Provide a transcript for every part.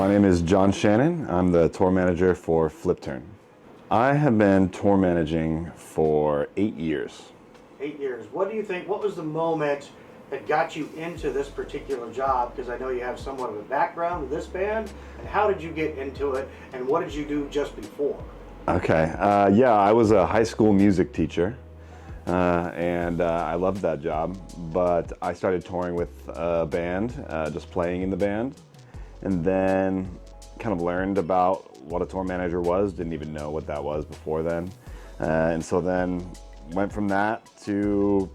My name is John Shannon. I'm the tour manager for Flipturn. I have been tour managing for 8 years. 8 years. What do you think, what was the moment that got you into this particular job? Because I know you have somewhat of a background with this band. And how did you get into it? And what did you do just before? Okay, yeah, I was a high school music teacher. And I loved that job, but I started touring with a band, just playing in the band, and then kind of learned about what a tour manager was, didn't even know what that was before then. And so then went from that to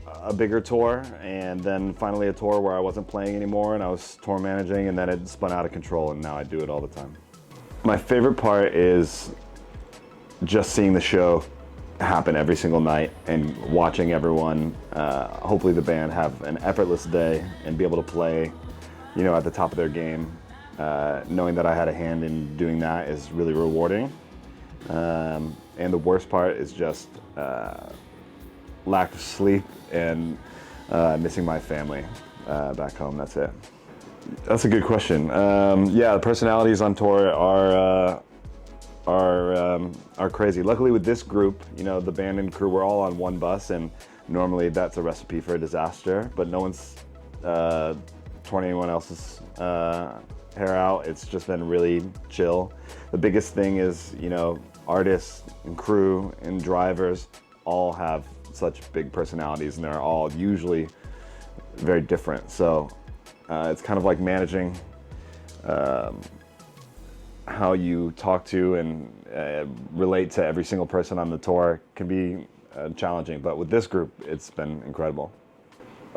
a bigger tour, and then finally a tour where I wasn't playing anymore and I was tour managing, and then it spun out of control and now I do it all the time. My favorite part is just seeing the show happen every single night and watching everyone, hopefully the band, have an effortless day and be able to play, you know, at the top of their game. Knowing that I had a hand in doing that is really rewarding. And the worst part is just lack of sleep and missing my family back home. That's it. That's a good question. Yeah, the personalities on tour are crazy. Luckily with this group, you know, the band and crew, we're all on one bus, and normally that's a recipe for a disaster, but no one's torn anyone else's hair out. It's just been really chill. The biggest thing is, you know, artists and crew and drivers all have such big personalities, and they're all usually very different. So it's kind of like managing how you talk to and relate to every single person on the tour can be challenging, but with this group, it's been incredible.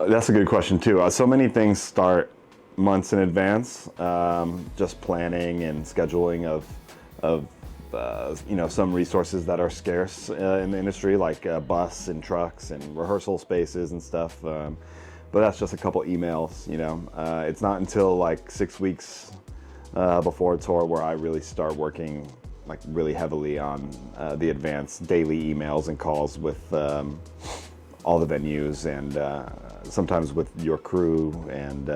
That's a good question too. So many things start months in advance, just planning and scheduling of you know, some resources that are scarce in the industry, like bus and trucks and rehearsal spaces and stuff. But that's just a couple emails, you know. It's not until like 6 weeks before a tour where I really start working like really heavily on the advanced daily emails and calls with all the venues, and sometimes with your crew and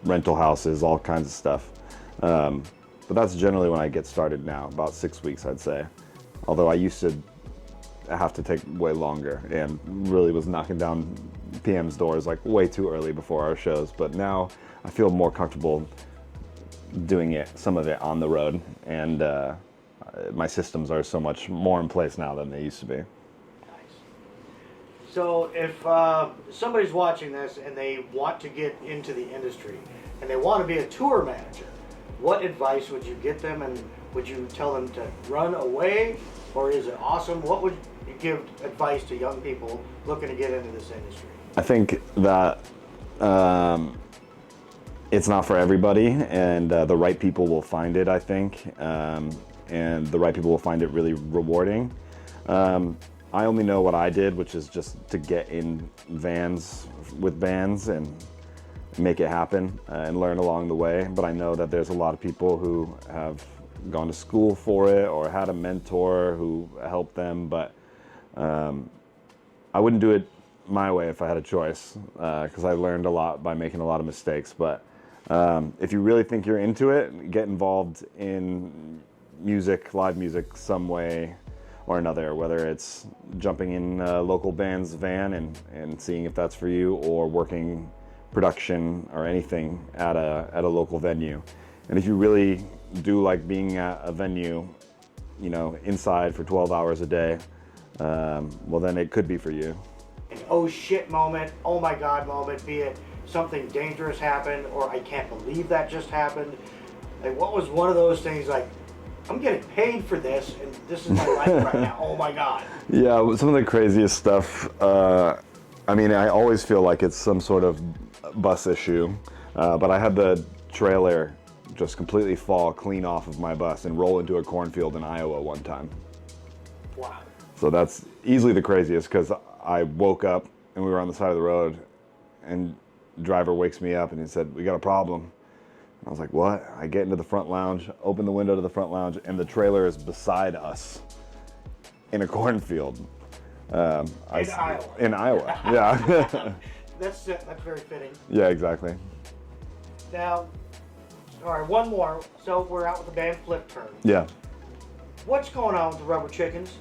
rental houses, all kinds of stuff. But that's generally when I get started now, about 6 weeks, I'd say. Although I used to have to take way longer and really was knocking down PM's doors like way too early before our shows. But now I feel more comfortable doing some of it on the road, and my systems are so much more in place now than they used to be. Nice. So if somebody's watching this and they want to get into the industry and they want to be a tour manager, what advice would you give them, and would you tell them to run away, or is it awesome? What would you give advice to young people looking to get into this industry? I think that it's not for everybody, and the right people will find it, I think, and the right people will find it really rewarding. I only know what I did, which is just to get in vans with bands and make it happen and learn along the way. But I know that there's a lot of people who have gone to school for it or had a mentor who helped them, but I wouldn't do it my way if I had a choice, because I learned a lot by making a lot of mistakes. But if you really think you're into it, get involved in music, live music, some way or another, whether it's jumping in a local band's van and seeing if that's for you, or working production or anything at a local venue. And if you really do like being at a venue, you know, inside for 12 hours a day, well then it could be for you. An oh shit moment, oh my god moment, be it something dangerous happened or I can't believe that just happened. Like, what was one of those things like, I'm getting paid for this and this is my life right now, oh my god. Yeah, some of the craziest stuff, I mean, I always feel like it's some sort of bus issue, but I had the trailer just completely fall clean off of my bus and roll into a cornfield in Iowa one time. Wow. So that's easily the craziest, because I woke up and we were on the side of the road, and the driver wakes me up and he said, "We got a problem." And I was like, "What?" I get into the front lounge, open the window to the front lounge, and the trailer is beside us in a cornfield. Iowa. In Iowa, yeah. That's very fitting. Yeah, exactly. Now, All right, one more. So we're out with the band Flipturn. Yeah. What's going on with the Rubber Chickens?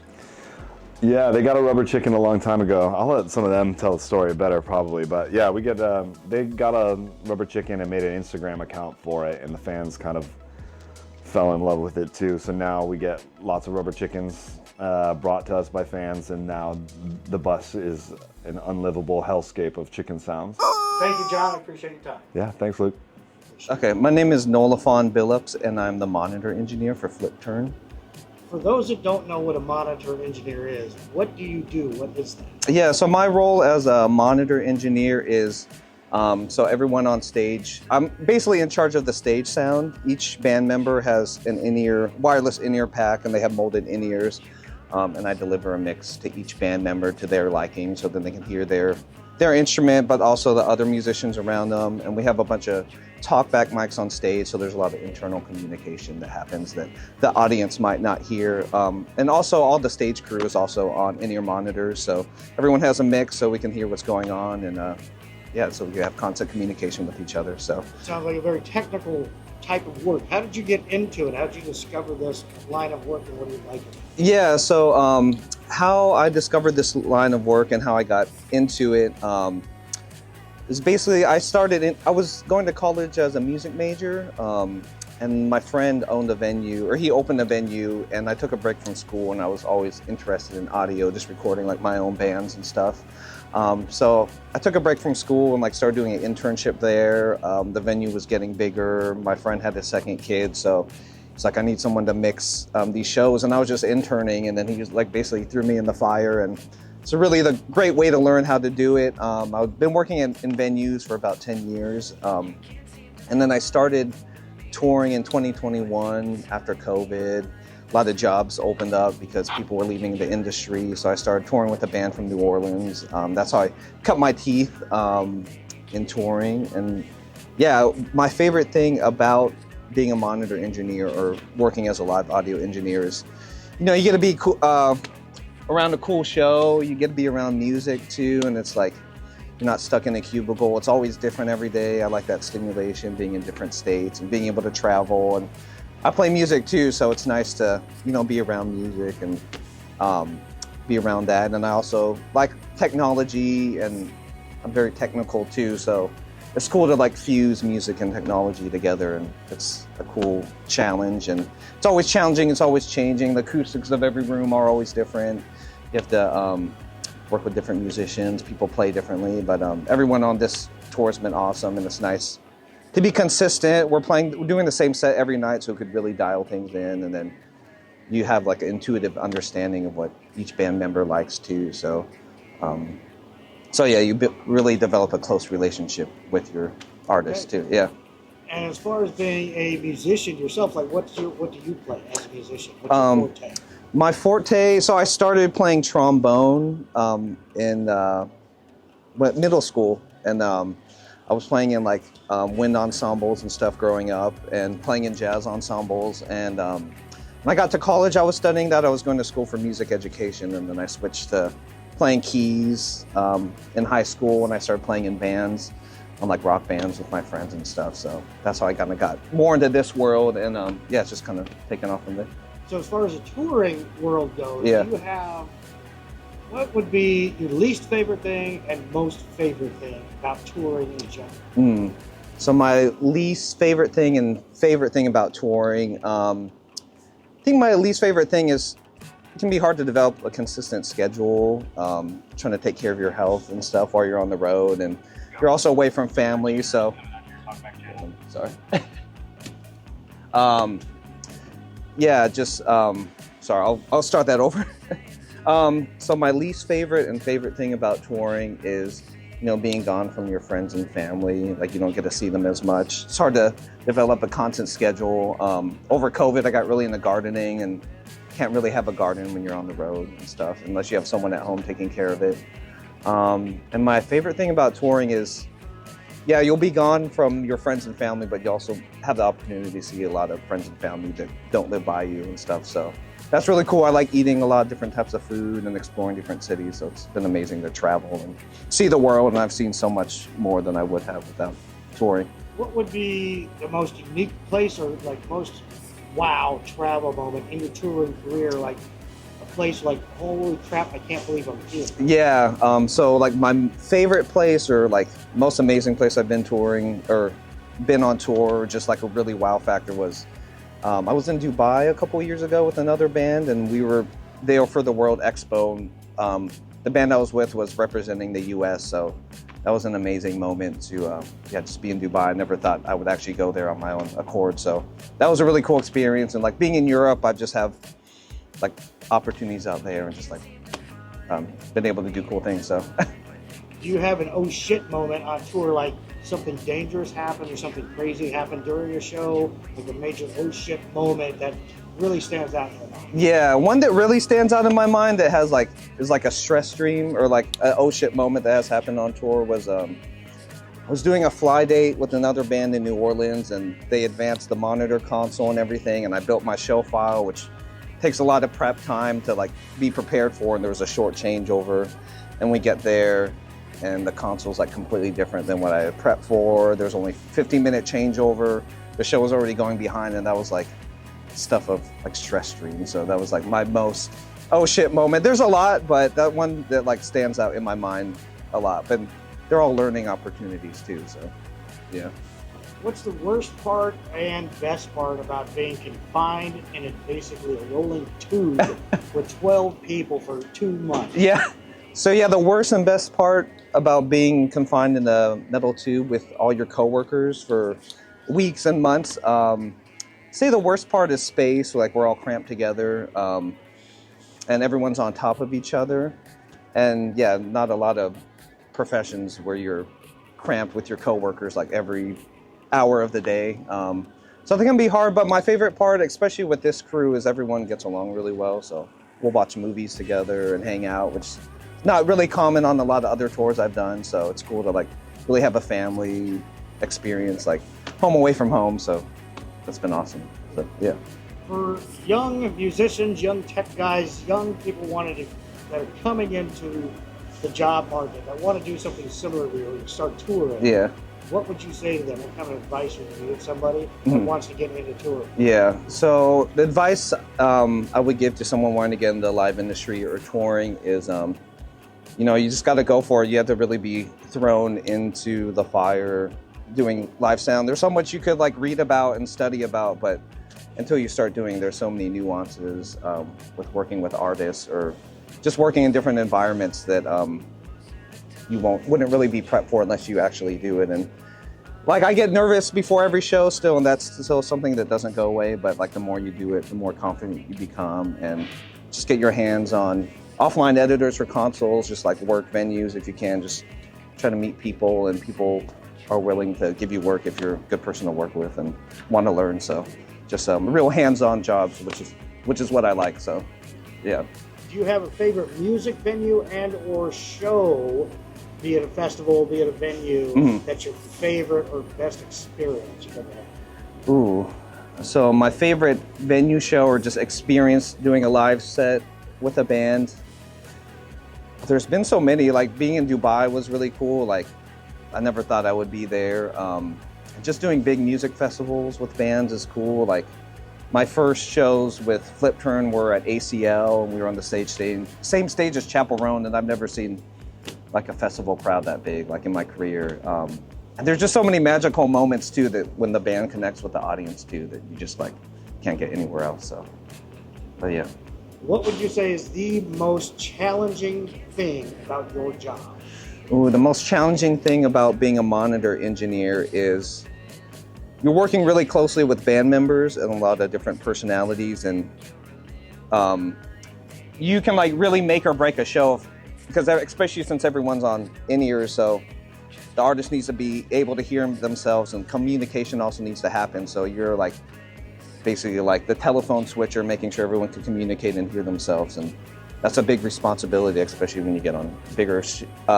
Yeah, they got a rubber chicken a long time ago. I'll let some of them tell the story better probably, but yeah, they got a rubber chicken and made an Instagram account for it, and the fans kind of fell in love with it too. So now we get lots of rubber chickens brought to us by fans, and now the bus is an unlivable hellscape of chicken sounds. Thank you, John. I appreciate your time. Yeah, thanks, Luke. Okay, my name is Nolafon Billups, and I'm the monitor engineer for Flipturn. For those that don't know what a monitor engineer is, what do you do? What is that? Yeah, so my role as a monitor engineer is, so everyone on stage, I'm basically in charge of the stage sound. Each band member has an in-ear, wireless in-ear pack, and they have molded in-ears. And I deliver a mix to each band member to their liking, so then they can hear their instrument, but also the other musicians around them. And we have a bunch of talkback mics on stage, so there's a lot of internal communication that happens that the audience might not hear. And also all the stage crew is also on in-ear monitors, so everyone has a mix so we can hear what's going on, and yeah, so we have constant communication with each other. So sounds like a very technical type of work. How did you get into it? How did you discover this line of work, and what do you like it? Yeah, so how I discovered this line of work and how I got into it is basically I was going to college as a music major, and my friend owned a venue, or he opened a venue, and I took a break from school, and I was always interested in audio, just recording like my own bands and stuff. So I took a break from school and like started doing an internship there. The venue was getting bigger. My friend had his second kid, so it's like I need someone to mix these shows, and I was just interning, and then he just like basically threw me in the fire, and it's really the great way to learn how to do it. I've been working in venues for about 10 years, and then I started touring in 2021 after COVID. A lot of jobs opened up because people were leaving the industry, so I started touring with a band from New Orleans. That's how I cut my teeth in touring. And yeah, my favorite thing about being a monitor engineer or working as a live audio engineer is, you know, you get to be around a cool show, you get to be around music too, and it's like you're not stuck in a cubicle. It's always different every day. I like that stimulation, being in different states and being able to travel. And I play music too, so it's nice to, you know, be around music and be around that. And I also like technology, and I'm very technical too, so it's cool to like fuse music and technology together, and it's a cool challenge. And it's always challenging, it's always changing. The acoustics of every room are always different. You have to work with different musicians, people play differently, but everyone on this tour has been awesome, and it's nice to be consistent. We're doing the same set every night, so we could really dial things in, and then you have like an intuitive understanding of what each band member likes too. So, so yeah, you really develop a close relationship with your artist too. Yeah. And as far as being a musician yourself, like what do you play as a musician? What's your forte? My forte, so I started playing trombone in middle school, and I was playing in like wind ensembles and stuff growing up, and playing in jazz ensembles. And when I got to college, I was studying that. I was going to school for music education, and then I switched to playing keys in high school, and I started playing in bands, on like rock bands with my friends and stuff. So that's how I kind of got more into this world, and yeah, it's just kind of taken off from there. So as far as the touring world goes, yeah, you have, what would be your least favorite thing and most favorite thing about touring in general? So my least favorite thing and favorite thing about touring, I think my least favorite thing is it can be hard to develop a consistent schedule, trying to take care of your health and stuff while you're on the road, and you're also away from family, so sorry. Yeah, just sorry, I'll start that over. So my least favorite and favorite thing about touring is, you know, being gone from your friends and family. Like, you don't get to see them as much. It's hard to develop a constant schedule. Over COVID, I got really into gardening, and can't really have a garden when you're on the road and stuff, unless you have someone at home taking care of it. And my favorite thing about touring is, yeah, you'll be gone from your friends and family, but you also have the opportunity to see a lot of friends and family that don't live by you and stuff. So that's really cool. I like eating a lot of different types of food and exploring different cities. So it's been amazing to travel and see the world. And I've seen so much more than I would have without touring. what would be the most unique place or like most wow travel moment in your touring career? Like a place like, holy crap, I can't believe I'm here. Yeah, so like my favorite place or like most amazing place I've been touring or been on tour, just like a really wow factor was, I was in Dubai a couple years ago with another band and we were there for the World Expo. The band I was with was representing the US, so that was an amazing moment to just be in Dubai. I never thought I would actually go there on my own accord, so that was a really cool experience. And like being in Europe, I just have like opportunities out there and just like been able to do cool things. So Do you have an oh shit moment on tour, like something dangerous happened or something crazy happened during a show, like a major oh shit moment that really stands out in your mind? yeah, one that really stands out in my mind that has like is like a stress stream or like a oh shit moment that has happened on tour was I was doing a fly date with another band in New Orleans and they advanced the monitor console and everything, and I built my show file, which takes a lot of prep time to like be prepared for, and there was a short changeover and we get there and the console's like completely different than what I had prepped for. There's only 15-minute changeover. The show was already going behind, and that was like stuff of like stress stream. So that was like my most oh shit moment. There's a lot, but that one that like stands out in my mind a lot. But they're all learning opportunities too, so yeah. What's the worst part and best part about being confined in basically a rolling tube with 12 people for 2 months? Yeah. So yeah, the worst and best part about being confined in a metal tube with all your coworkers for weeks and months, say the worst part is space, like we're all cramped together, and everyone's on top of each other. And yeah, not a lot of professions where you're cramped with your coworkers like every hour of the day. So I think it can be hard, but my favorite part, especially with this crew, is everyone gets along really well. So we'll watch movies together and hang out, which is not really common on a lot of other tours I've done. So it's cool to like really have a family experience, like home away from home. So that's been awesome. So yeah. For young musicians, young tech guys, young people that are coming into the job market, that want to do something similar to you, start touring. Yeah. What would you say to them? What kind of advice would you give somebody that wants to get into touring? Yeah, so the advice I would give to someone wanting to get into the live industry or touring is, you just got to go for it. You have to really be thrown into the fire doing live sound. There's so much you could like read about and study about, but until you start doing, there's so many nuances with working with artists or just working in different environments that you wouldn't really be prepped for unless you actually do it. And like I get nervous before every show still, and that's still something that doesn't go away, but like the more you do it, the more confident you become, and just get your hands on offline editors for consoles, just like work venues if you can, just try to meet people, and people are willing to give you work if you're a good person to work with and want to learn. So just real hands-on jobs, which is what I like, so yeah. Do you have a favorite music venue and or show, be it a festival, be it a venue, that's your favorite or best experience you've ever had? Ooh, so my favorite venue show or just experience doing a live set with a band, there's been so many. Like being in Dubai was really cool. Like I never thought I would be there. Just doing big music festivals with bands is cool. Like my first shows with Flipturn were at ACL, and we were on the same stage as Chapel Roan, and I've never seen like a festival crowd that big, like in my career. And there's just so many magical moments too, that when the band connects with the audience too, that you just like can't get anywhere else. So, but yeah. What would you say is the most challenging thing about your job? Ooh, the most challenging thing about being a monitor engineer is you're working really closely with band members and a lot of different personalities, and you can like really make or break a show, because especially since everyone's on in-ears, so the artist needs to be able to hear themselves, and communication also needs to happen. So you're like basically like the telephone switcher, making sure everyone can communicate and hear themselves, and that's a big responsibility, especially when you get on bigger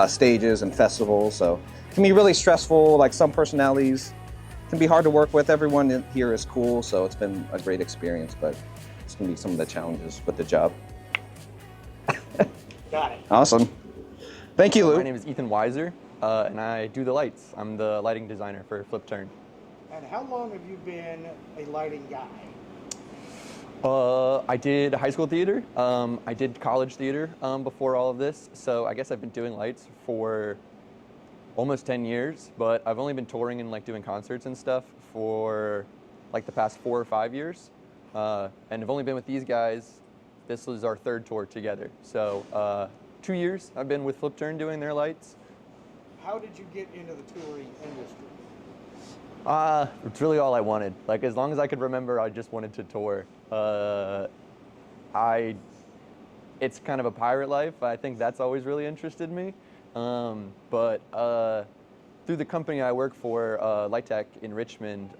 stages and festivals. So it can be really stressful. Like some personalities can be hard to work with. Everyone here is cool, so it's been a great experience, but it's gonna be some of the challenges with the job. Got it. Awesome. Thank you, Lou. My name is Ethan Weiser, and I do the lights. I'm the lighting designer for Flipturn. And how long have you been a lighting guy? I did high school theater. I did college theater before all of this. So I guess I've been doing lights for almost 10 years, but I've only been touring and like doing concerts and stuff for like the past 4 or 5 years. And I've only been with these guys. This was our third tour together. So 2 years I've been with Flipturn doing their lights. How did you get into the touring industry? It's really all I wanted. Like as long as I could remember, I just wanted to tour. It's kind of a pirate life. I think that's always really interested me. But through the company I work for, Light Tech in Richmond,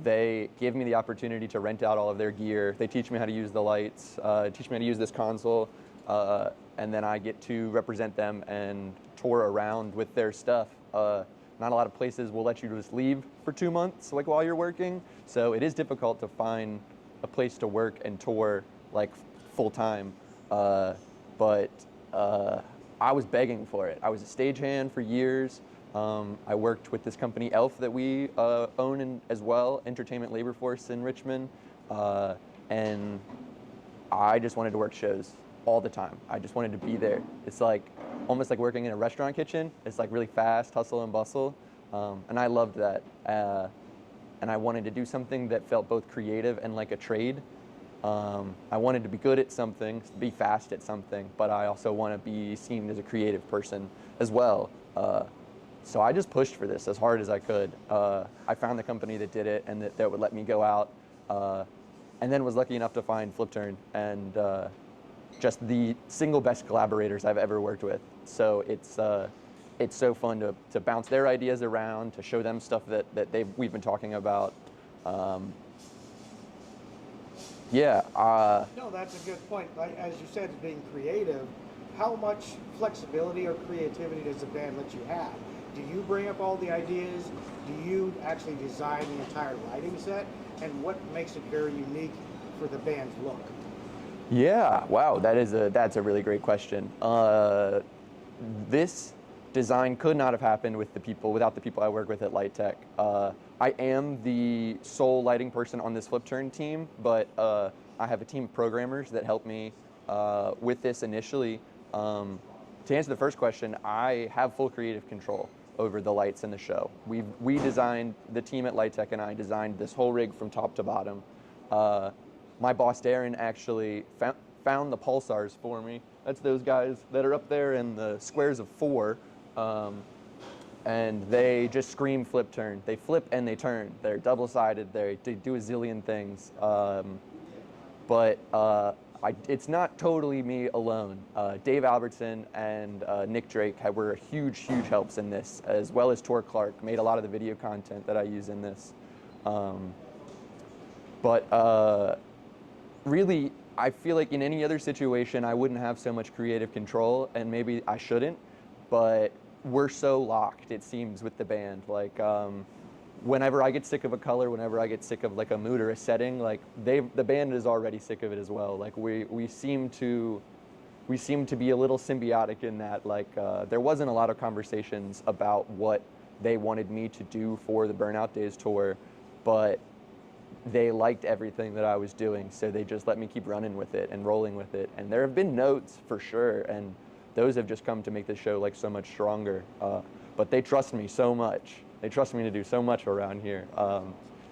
they give me the opportunity to rent out all of their gear. They teach me how to use the lights, teach me how to use this console, and then I get to represent them and tour around with their stuff. Not a lot of places will let you just leave for 2 months, like while you're working. So it is difficult to find a place to work and tour like full time. But I was begging for it. I was a stagehand for years. I worked with this company, Elf, that we own as well, Entertainment Labor Force in Richmond. And I just wanted to work shows all the time. I just wanted to be there. It's like almost like working in a restaurant kitchen. It's like really fast, hustle and bustle. And I loved that. And I wanted to do something that felt both creative and like a trade. I wanted to be good at something, be fast at something, but I also want to be seen as a creative person as well. So I just pushed for this as hard as I could. I found the company that did it and that would let me go out, and then was lucky enough to find Flipturn and just the single best collaborators I've ever worked with. So it's so fun to bounce their ideas around, to show them stuff that we've been talking about. No, that's a good point. Like, as you said, being creative, how much flexibility or creativity does the band let you have? Do you bring up all the ideas? Do you actually design the entire lighting set? And what makes it very unique for the band's look? Yeah, wow, that's a really great question. This design could not have happened without the people I work with at Light Tech. I am the sole lighting person on this Flipturn team, but I have a team of programmers that help me with this initially. To answer the first question, I have full creative control over the lights in the show. We designed, the team at Light Tech and I designed this whole rig from top to bottom. My boss Darren actually found the pulsars for me. That's those guys that are up there in the squares of 4. And they just scream Flipturn. They flip and they turn. They're double-sided. They do a zillion things. But it's not totally me alone. Dave Albertson and Nick Drake were huge, huge helps in this, as well as Tor Clark made a lot of the video content that I use in this. But really, I feel like in any other situation, I wouldn't have so much creative control, and maybe I shouldn't, but we're so locked, it seems, with the band. Like, whenever I get sick of a color, whenever I get sick of like a mood or a setting, like the band is already sick of it as well. Like we seem to be a little symbiotic in that. Like there wasn't a lot of conversations about what they wanted me to do for the Burnout Days tour, but they liked everything that I was doing, so they just let me keep running with it and rolling with it. And there have been notes for sure, and those have just come to make the show like so much stronger. But they trust me so much. They trust me to do so much around here,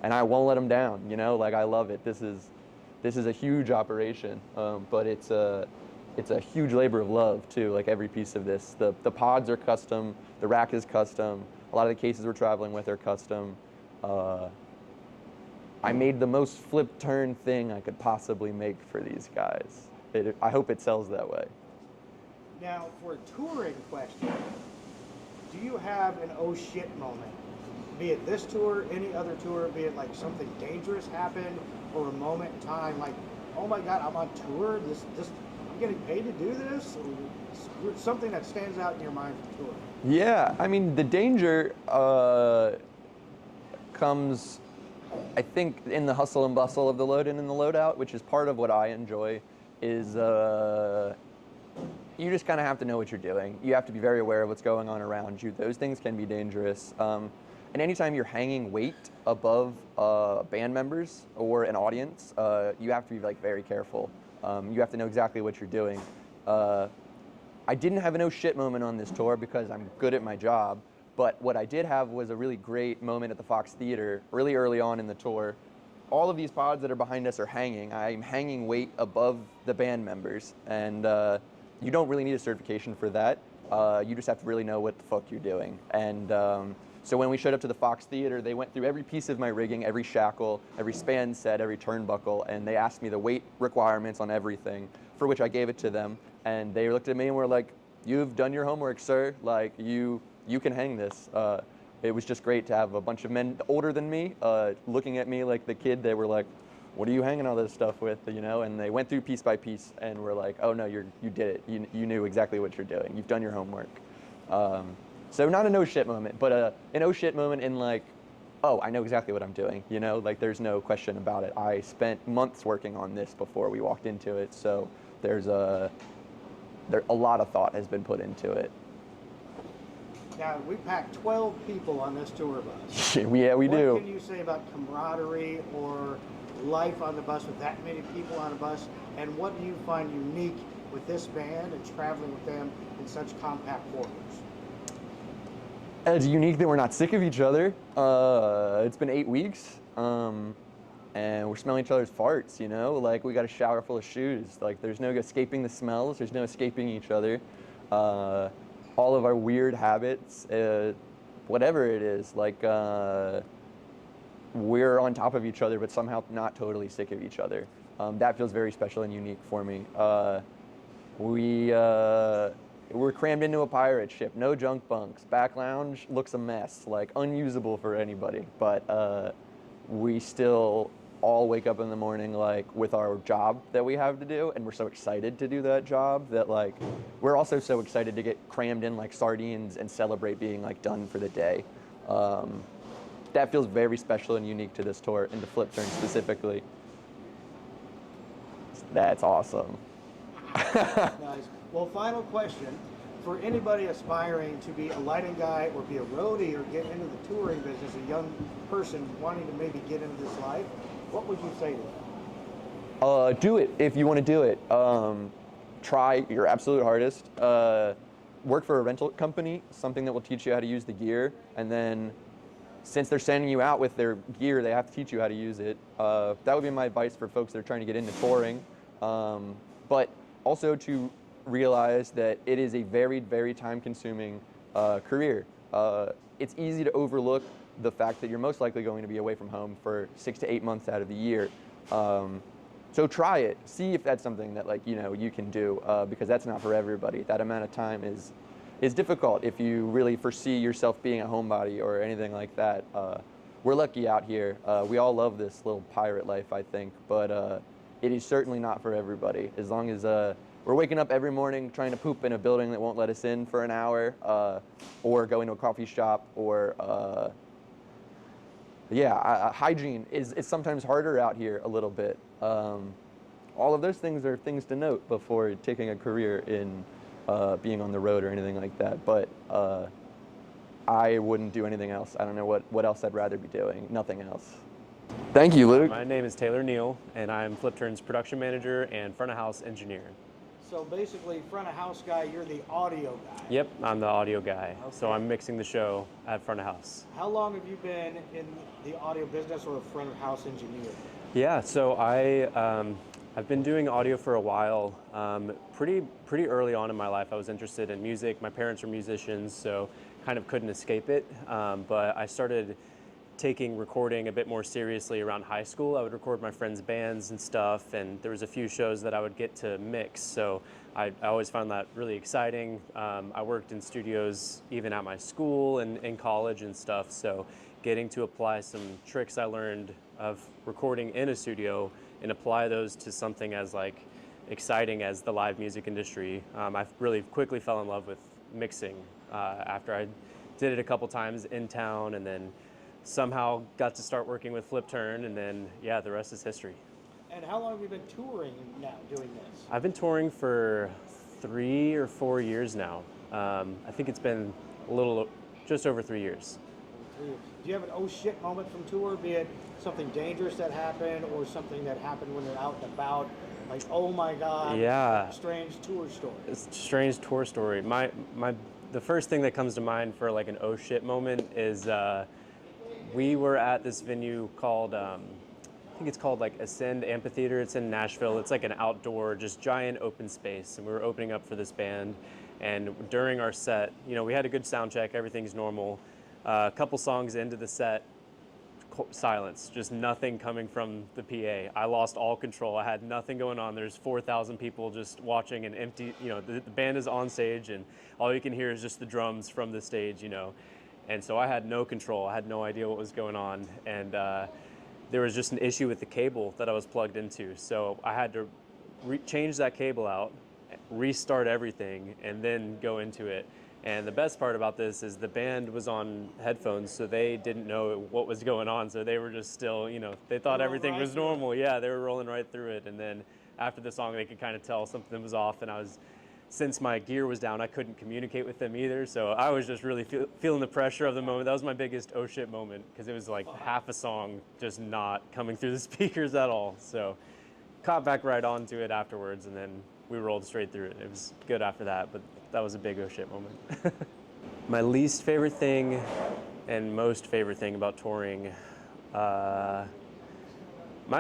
and I won't let them down. You know, like I love it. This is a huge operation, but it's a huge labor of love too. Like every piece of this, the pods are custom, the rack is custom. A lot of the cases we're traveling with are custom. I made the most Flipturn thing I could possibly make for these guys. I hope it sells that way. Now, for a touring question, do you have an oh shit moment? Be it this tour, any other tour, be it like something dangerous happened, or a moment in time like, oh my God, I'm on tour, I'm getting paid to do this? Or something that stands out in your mind from tour? Yeah, I mean, the danger comes, I think, in the hustle and bustle of the load in and the load out, which is part of what I enjoy, is you just kind of have to know what you're doing. You have to be very aware of what's going on around you. Those things can be dangerous. And anytime you're hanging weight above band members or an audience, you have to be like very careful. You have to know exactly what you're doing. I didn't have an oh shit moment on this tour because I'm good at my job, but what I did have was a really great moment at the Fox Theater really early on in the tour. All of these pods that are behind us are hanging. I'm hanging weight above the band members, and you don't really need a certification for that. You just have to really know what the fuck you're doing. And so when we showed up to the Fox Theater, they went through every piece of my rigging, every shackle, every span set, every turnbuckle, and they asked me the weight requirements on everything, for which I gave it to them. And they looked at me and were like, "You've done your homework, sir. Like, you can hang this." It was just great to have a bunch of men older than me looking at me like the kid. They were like, "What are you hanging all this stuff with?" You know, and they went through piece by piece and were like, "Oh no, you did it. You knew exactly what you're doing. You've done your homework." So not a no shit moment, but an oh shit moment in like, "Oh, I know exactly what I'm doing." You know, like there's no question about it. I spent months working on this before we walked into it, so there's a lot of thought has been put into it. Now, we packed 12 people on this tour bus. Yeah, we do. What can you say about camaraderie or life on the bus with that many people on a bus? And what do you find unique with this band and traveling with them in such compact quarters? It's unique that we're not sick of each other. It's been 8 weeks, and we're smelling each other's farts, you know? Like, we got a shower full of shoes. Like, there's no escaping the smells. There's no escaping each other. All of our weird habits, whatever it is, like we're on top of each other, but somehow not totally sick of each other. That feels very special and unique for me. We're crammed into a pirate ship, no junk bunks. Back lounge looks a mess, like unusable for anybody, but we still all wake up in the morning like with our job that we have to do, and we're so excited to do that job that like we're also so excited to get crammed in like sardines and celebrate being like done for the day. That feels very special and unique to this tour and to Flipturn specifically. That's awesome. Nice. Well, final question. For anybody aspiring to be a lighting guy or be a roadie or get into the touring business, a young person wanting to maybe get into this life, what would you say to them? Do it if you want to do it. Try your absolute hardest. Work for a rental company, something that will teach you how to use the gear, and then since they're sending you out with their gear, they have to teach you how to use it. That would be my advice for folks that are trying to get into touring. But also to realize that it is a very, very time-consuming career. It's easy to overlook the fact that you're most likely going to be away from home for 6 to 8 months out of the year. So try it. See if that's something that you can do, because that's not for everybody. That amount of time is difficult if you really foresee yourself being a homebody or anything like that. We're lucky out here. We all love this little pirate life, I think, but it is certainly not for everybody. As long as we're waking up every morning trying to poop in a building that won't let us in for an hour, or going to a coffee shop, or hygiene is sometimes harder out here a little bit. All of those things are things to note before taking a career in being on the road or anything like that. But I wouldn't do anything else. I don't know what else I'd rather be doing. Nothing else. Thank you, Luke. My name is Taylor Neal, and I'm Flipturn's production manager and front of house engineer. So basically, front of house guy, you're the audio guy. Yep, I'm the audio guy. Okay. So I'm mixing the show at front of house. How long have you been in the audio business or a front of house engineer? Yeah, so I've been doing audio for a while. Pretty early on in my life, I was interested in music. My parents were musicians, so kind of couldn't escape it. But I started taking recording a bit more seriously around high school. I would record my friends' bands and stuff, and there was a few shows that I would get to mix. So I always found that really exciting. I worked in studios even at my school and in college and stuff. So getting to apply some tricks I learned of recording in a studio and apply those to something as exciting as the live music industry. I really quickly fell in love with mixing after I did it a couple times in town, and then somehow got to start working with Flipturn, and then the rest is history. And how long have you been touring now doing this? I've been touring for 3 or 4 years now. I think it's been just over 3 years. Do you have an oh shit moment from tour, be it something dangerous that happened or something that happened when you're out and about? Like, oh my God, Yeah. strange tour story. It's a strange tour story. The first thing that comes to mind for like an oh shit moment is we were at this venue called, I think it's called like Ascend Amphitheater. It's in Nashville. It's like an outdoor, just giant open space. And we were opening up for this band. And during our set, you know, we had a good sound check, everything's normal. A couple songs into the set, silence, just nothing coming from the PA. I lost all control. I had nothing going on. There's 4,000 people just watching an empty, you know, the band is on stage and all you can hear is just the drums from the stage, you know. And so I had no control. I had no idea what was going on. And there was just an issue with the cable that I was plugged into. So I had to change that cable out, restart everything, and then go into it. And the best part about this is the band was on headphones, so they didn't know what was going on. So they were just still, you know, they thought everything was normal. Yeah, they were rolling right through it. And then after the song, they could kind of tell something was off. And since my gear was down, I couldn't communicate with them either. So I was just really feeling the pressure of the moment. That was my biggest oh shit moment, because it was like half a song just not coming through the speakers at all. So caught back right onto it afterwards, and then we rolled straight through it. It was good after that, but that was a big oh shit moment. My least favorite thing and most favorite thing about touring, my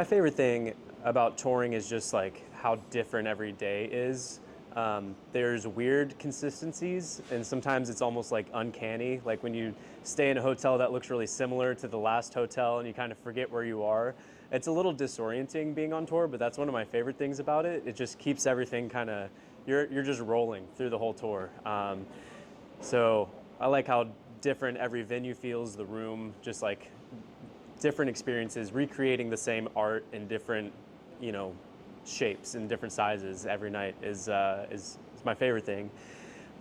favorite thing about touring is just like how different every day is. There's weird consistencies, and sometimes it's almost like uncanny, like when you stay in a hotel that looks really similar to the last hotel and you kind of forget where you are. It's a little disorienting being on tour, but that's one of my favorite things about it. It just keeps everything kind of, you're just rolling through the whole tour. So I like how different every venue feels, the room, just like different experiences, recreating the same art in different, you know, shapes and different sizes every night is my favorite thing.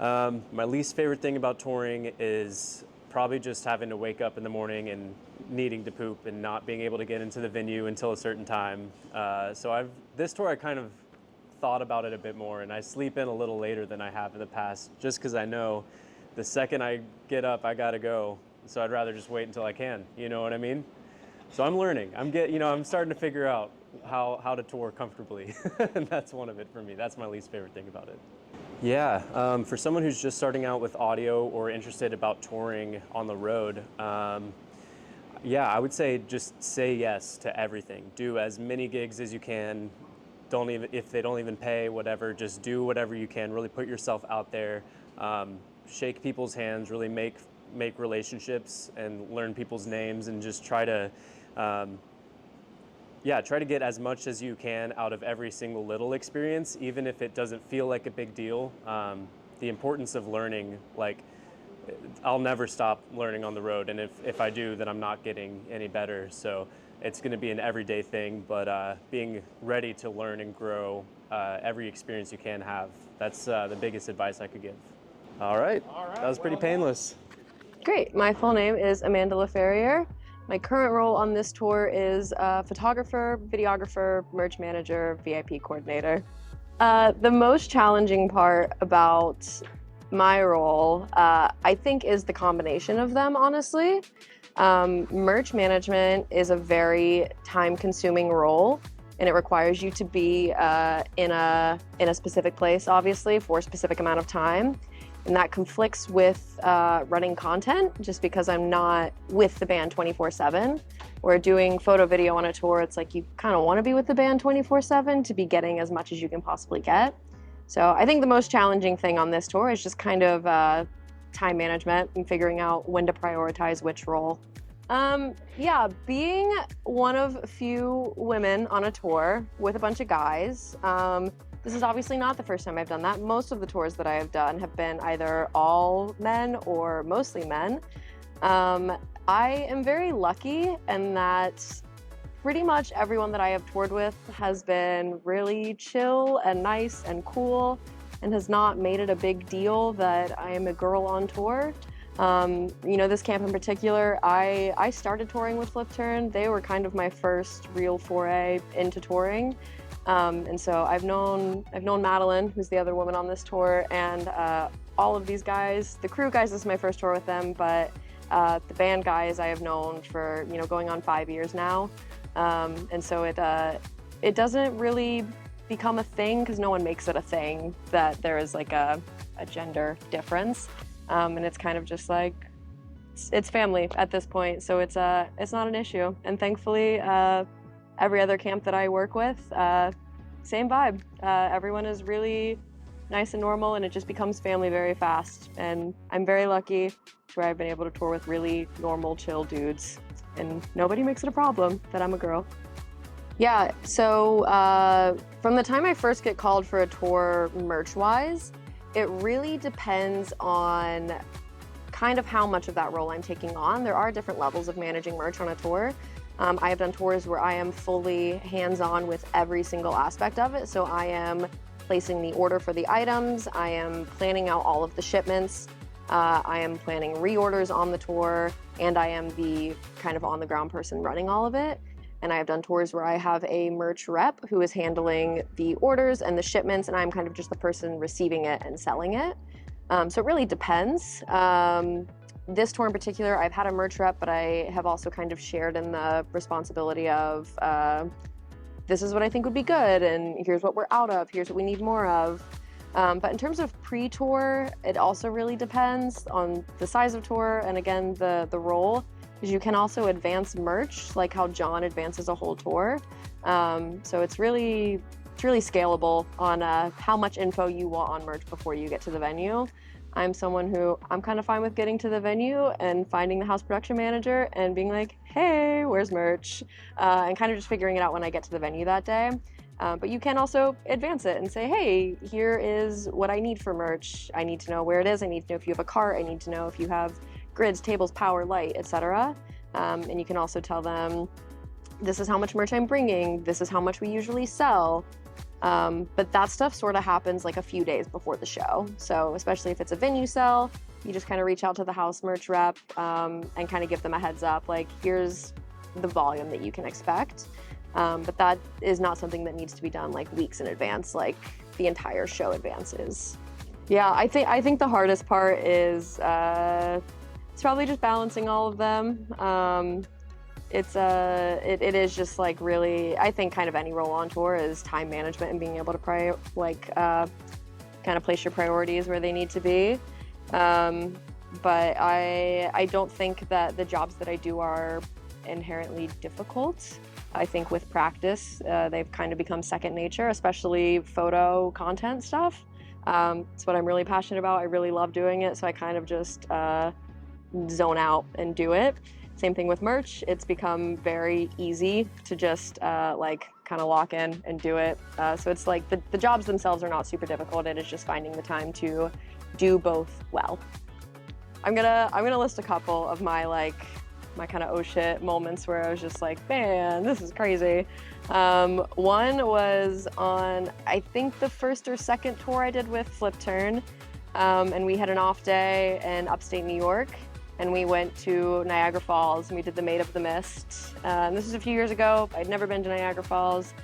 My least favorite thing about touring is probably just having to wake up in the morning and needing to poop and not being able to get into the venue until a certain time. So this tour I kind of thought about it a bit more, and I sleep in a little later than I have in the past, just because I know the second I get up, I gotta go. So I'd rather just wait until I can. You know what I mean? So I'm learning. I'm starting to figure out how to tour comfortably, and that's one of it for me. That's my least favorite thing about it. Yeah, for someone who's just starting out with audio or interested about touring on the road, yeah, I would say just say yes to everything. Do as many gigs as you can. If they don't even pay, whatever, just do whatever you can. Really put yourself out there. Shake people's hands. Really make relationships and learn people's names, and just try to get as much as you can out of every single little experience, even if it doesn't feel like a big deal. The importance of learning, like, I'll never stop learning on the road, and if I do, then I'm not getting any better. So it's going to be an everyday thing, but being ready to learn and grow every experience you can have, that's the biggest advice I could give. All right. That was pretty painless. Great. My full name is Amanda LaFerriere. My current role on this tour is photographer, videographer, merch manager, VIP coordinator. The most challenging part about my role, I think, is the combination of them, honestly. Merch management is a very time-consuming role, and it requires you to be in a specific place, obviously, for a specific amount of time. And that conflicts with running content, just because I'm not with the band 24/7. Or doing photo video on a tour, it's like you kind of want to be with the band 24/7 to be getting as much as you can possibly get. So I think the most challenging thing on this tour is just kind of time management and figuring out when to prioritize which role. Yeah, being one of few women on a tour with a bunch of guys, this is obviously not the first time I've done that. Most of the tours that I have done have been either all men or mostly men. I am very lucky in that pretty much everyone that I have toured with has been really chill and nice and cool, and has not made it a big deal that I am a girl on tour. You know, this camp in particular, I started touring with Flipturn. They were kind of my first real foray into touring. And so I've known Madeline, who's the other woman on this tour, and all of these guys. The crew guys, this is my first tour with them, but The band guys I have known for, going on 5 years now. And so it doesn't really become a thing because no one makes it a thing that there is like a gender difference. And it's kind of just like, it's family at this point. So it's not an issue. And thankfully, every other camp that I work with, same vibe. Everyone is really nice and normal, and it just becomes family very fast. And I'm very lucky where I've been able to tour with really normal, chill dudes, and nobody makes it a problem that I'm a girl. Yeah, so from the time I first get called for a tour merch-wise, it really depends on kind of how much of that role I'm taking on. There are different levels of managing merch on a tour. I have done tours where I am fully hands-on with every single aspect of it. So I am placing the order for the items, I am planning out all of the shipments, I am planning reorders on the tour, and I am the kind of on-the-ground person running all of it. And I have done tours where I have a merch rep who is handling the orders and the shipments, and I'm kind of just the person receiving it and selling it. So it really depends. This tour in particular, I've had a merch rep, but I have also kind of shared in the responsibility of this is what I think would be good, and here's what we're out of, here's what we need more of. But in terms of pre-tour, it also really depends on the size of tour and again, the role, because you can also advance merch, like how John advances a whole tour. So it's really scalable on how much info you want on merch before you get to the venue. I'm someone who, I'm kind of fine with getting to the venue and finding the house production manager and being like, hey, where's merch? And kind of just figuring it out when I get to the venue that day. But you can also advance it and say, hey, here is what I need for merch. I need to know where it is. I need to know if you have a cart. I need to know if you have grids, tables, power, light, etc. And you can also tell them, this is how much merch I'm bringing. This is how much we usually sell. But that stuff sort of happens like a few days before the show. So especially if it's a venue sell, you just kind of reach out to the house merch rep and kind of give them a heads up, like here's the volume that you can expect. But that is not something that needs to be done like weeks in advance, like the entire show advances. Yeah, I think the hardest part is it's probably just balancing all of them. It is just like really, I think kind of any role on tour is time management and being able to kind of place your priorities where they need to be. But I don't think that the jobs that I do are inherently difficult. I think with practice, they've kind of become second nature, especially photo content stuff. It's what I'm really passionate about. I really love doing it. So I kind of just zone out and do it. Same thing with merch. It's become very easy to just like kind of lock in and do it. So it's like the jobs themselves are not super difficult. It is just finding the time to do both well. I'm gonna list a couple of my kind of oh shit moments where I was just like, man, this is crazy. One was on, I think the first or second tour I did with Flipturn, and we had an off day in upstate New York. And we went to Niagara Falls and we did the Maid of the Mist. And this was a few years ago. I'd never been to Niagara Falls.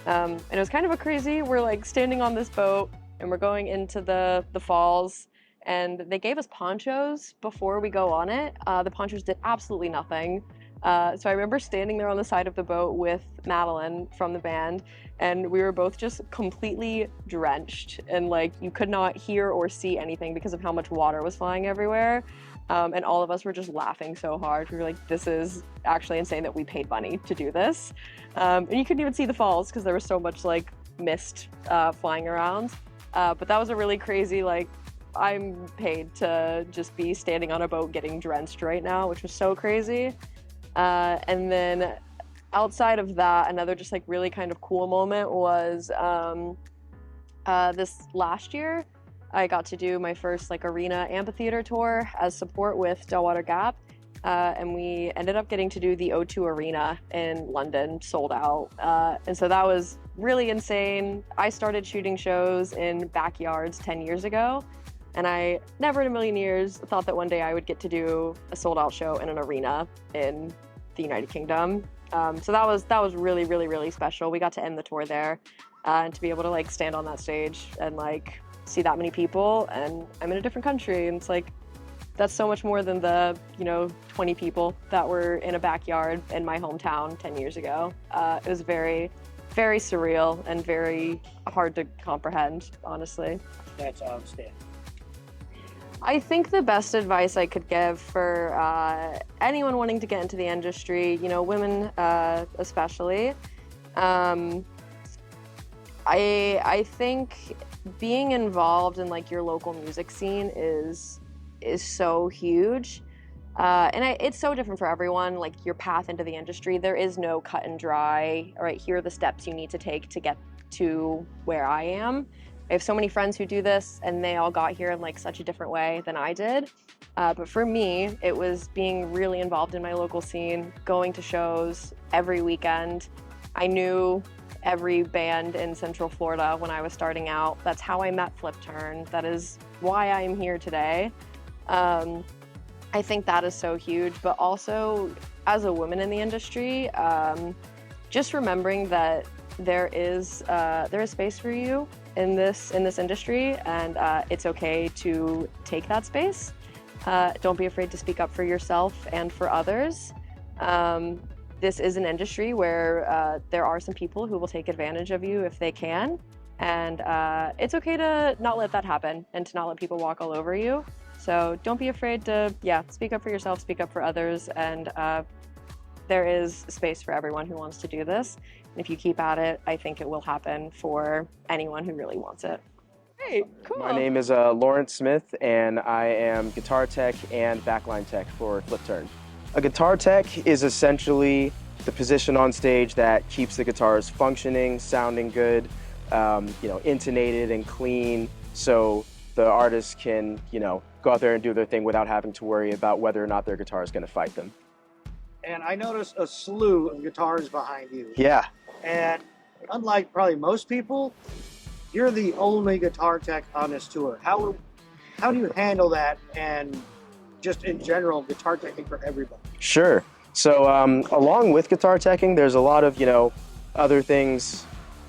And it was kind of a crazy, we're like standing on this boat and we're going into the falls, and they gave us ponchos before we go on it. The ponchos did absolutely nothing. So I remember standing there on the side of the boat with Madeline from the band, and we were both just completely drenched, and like you could not hear or see anything because of how much water was flying everywhere. And all of us were just laughing so hard. We were like, this is actually insane that we paid money to do this. And you couldn't even see the falls because there was so much like mist flying around. But that was a really crazy, like, I'm paid to just be standing on a boat getting drenched right now, which was so crazy. And then outside of that, another just like really kind of cool moment was this last year. I got to do my first like arena amphitheater tour as support with Delwater Gap, and we ended up getting to do the O2 Arena in London, sold out. And so that was really insane. I started shooting shows in backyards 10 years ago, and I never in a million years thought that one day I would get to do a sold out show in an arena in the United Kingdom. So that was really, really, really special. We got to end the tour there, and to be able to like stand on that stage and like see that many people, and I'm in a different country, and it's like that's so much more than the 20 people that were in a backyard in my hometown 10 years ago. It was very, very surreal and very hard to comprehend, honestly. That's outstanding. I think the best advice I could give for anyone wanting to get into the industry, women especially, I think being involved in like your local music scene is so huge. It's so different for everyone, like your path into the industry. There is no cut and dry, all right, here are the steps you need to take to get to where I am. I have so many friends who do this and they all got here in like such a different way than I did. But for me, it was being really involved in my local scene, going to shows every weekend. I knew every band in Central Florida when I was starting out. That's how I met Flipturn. That is why I am here today. I think that is so huge, but also as a woman in the industry, just remembering that there is space for you in this industry, and it's okay to take that space. Don't be afraid to speak up for yourself and for others. This is an industry where there are some people who will take advantage of you if they can, and it's okay to not let that happen and to not let people walk all over you. So don't be afraid to, speak up for yourself, speak up for others, and there is space for everyone who wants to do this. And if you keep at it, I think it will happen for anyone who really wants it. Hey, cool. My name is Lawrence Smith, and I am guitar tech and backline tech for Flipturn. A guitar tech is essentially the position on stage that keeps the guitars functioning, sounding good, intonated and clean, so the artists can, go out there and do their thing without having to worry about whether or not their guitar is going to fight them. And I noticed a slew of guitars behind you. Yeah. And unlike probably most people, you're the only guitar tech on this tour. How do you handle that, and just in general, guitar teching for everybody? Sure. So along with guitar teching, there's a lot of, other things